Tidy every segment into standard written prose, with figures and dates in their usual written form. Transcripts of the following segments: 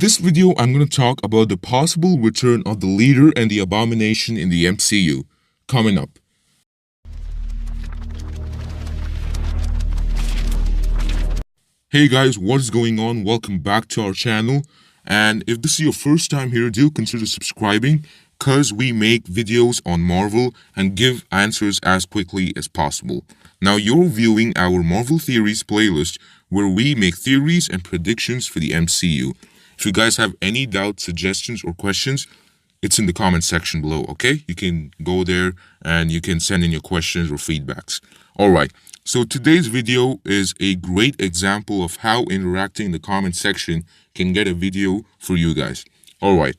This video, I'm going to talk about the possible return of the leader and the abomination in the MCU. Coming up. Hey guys, what is going on? Welcome back to our channel. And if this is your first time here, do consider subscribing, because we make videos on Marvel and give answers as quickly as possible. Now you're viewing our Marvel Theories playlist, where we make theories and predictions for the MCU. If you guys have any doubts, suggestions, or questions, it's in the comment section below, okay? You can go there and you can send in your questions or feedbacks. Alright, so today's video is a great example of how interacting in the comment section can get a video for you guys. Alright,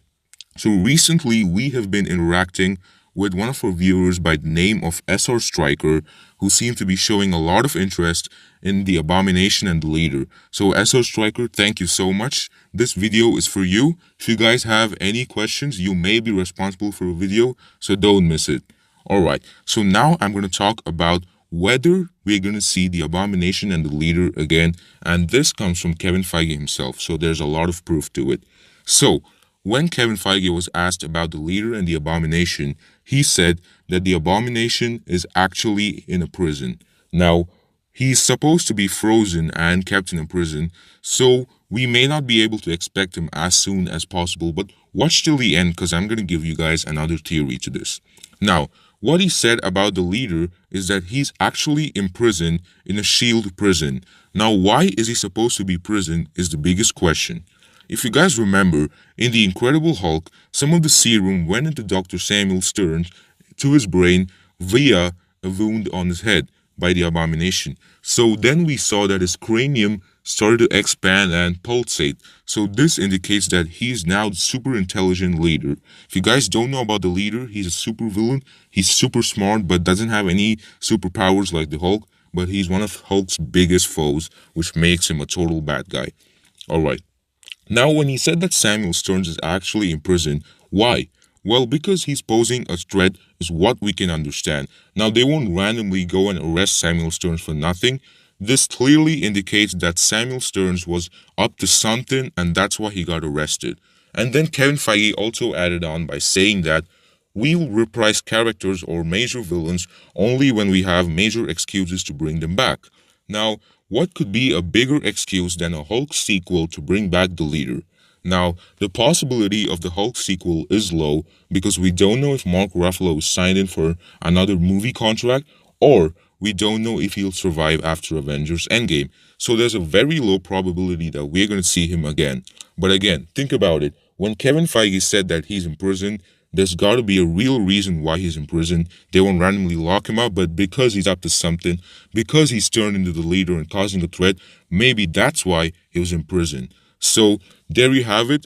so recently we have been interacting with one of our viewers by the name of SR Striker, who seemed to be showing a lot of interest in the abomination and the leader. So SR Striker, thank you so much. This video is for you. If you guys have any questions, you may be responsible for a video, so don't miss it. Alright, so now I'm going to talk about whether we're going to see the abomination and the leader again, and this comes from Kevin Feige himself, so there's a lot of proof to it. So when Kevin Feige was asked about the leader and the abomination, he said that the abomination is actually in a prison. Now, he's supposed to be frozen and kept in a prison, so we may not be able to expect him as soon as possible, but watch till the end because I'm going to give you guys another theory to this. Now, what he said about the leader is that he's actually imprisoned in a shield prison. Now, why is he supposed to be imprisoned is the biggest question. If you guys remember, in The Incredible Hulk, some of the serum went into Dr. Sameul Sternsmet to his brain via a wound on his head by the abomination. So then we saw that his cranium started to expand and pulsate. So this indicates that he's now the super intelligent leader. If you guys don't know about the leader, he's a super villain. He's super smart but doesn't have any superpowers like the Hulk. But he's one of Hulk's biggest foes, which makes him a total bad guy. Alright. Now, when he said that Sameul Sternsmet is actually in prison, why? Well, because he's posing a threat is what we can understand. Now, they won't randomly go and arrest Sameul Sternsmet for nothing. This clearly indicates that Sameul Sternsmet was up to something, and that's why he got arrested. And then Kevin Feige also added on by saying that we will reprise characters or major villains only when we have major excuses to bring them back. Now, what could be a bigger excuse than a Hulk sequel to bring back the leader? Now, the possibility of the Hulk sequel is low because we don't know if Mark Ruffalo is signed in for another movie contract, or we don't know if he'll survive after Avengers Endgame. So there's a very low probability that we're going to see him again. But again, think about it. When Kevin Feige said that he's in prison, there's got to be a real reason why he's in prison. They won't randomly lock him up, but because he's up to something, because he's turned into the leader and causing a threat, maybe that's why he was in prison. So there you have it.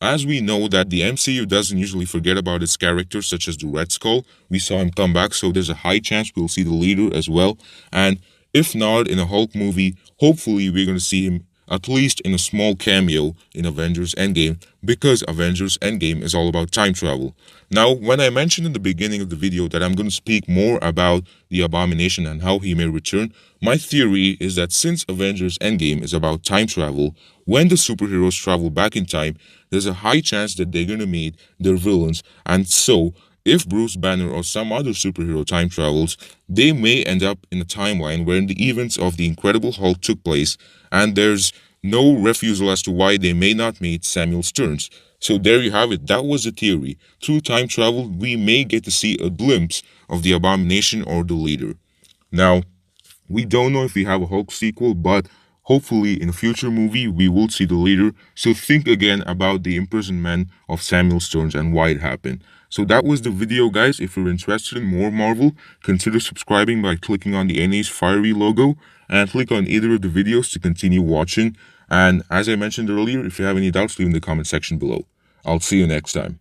As we know that the MCU doesn't usually forget about its characters, such as the Red Skull. We saw him come back, so there's a high chance we'll see the leader as well. And if not in a Hulk movie, hopefully we're going to see him at least in a small cameo in Avengers Endgame, because Avengers Endgame is all about time travel. Now, when I mentioned in the beginning of the video that I'm going to speak more about the abomination and how he may return, my theory is that since Avengers Endgame is about time travel, when the superheroes travel back in time, there's a high chance that they're going to meet their villains, and so if Bruce Banner or some other superhero time travels, they may end up in a timeline where the events of the Incredible Hulk took place, and there's no refusal as to why they may not meet Sameul Sternsmet. So there you have it. That was the theory. Through time travel, we may get to see a glimpse of the abomination or the leader. Now, we don't know if we have a Hulk sequel, but hopefully in a future movie, we will see the leader. So think again about the imprisonment of Sameul Sternsmet and why it happened. So that was the video, guys. If you're interested in more Marvel, consider subscribing by clicking on the NA's fiery logo and click on either of the videos to continue watching. And as I mentioned earlier, if you have any doubts, leave in the comment section below. I'll see you next time.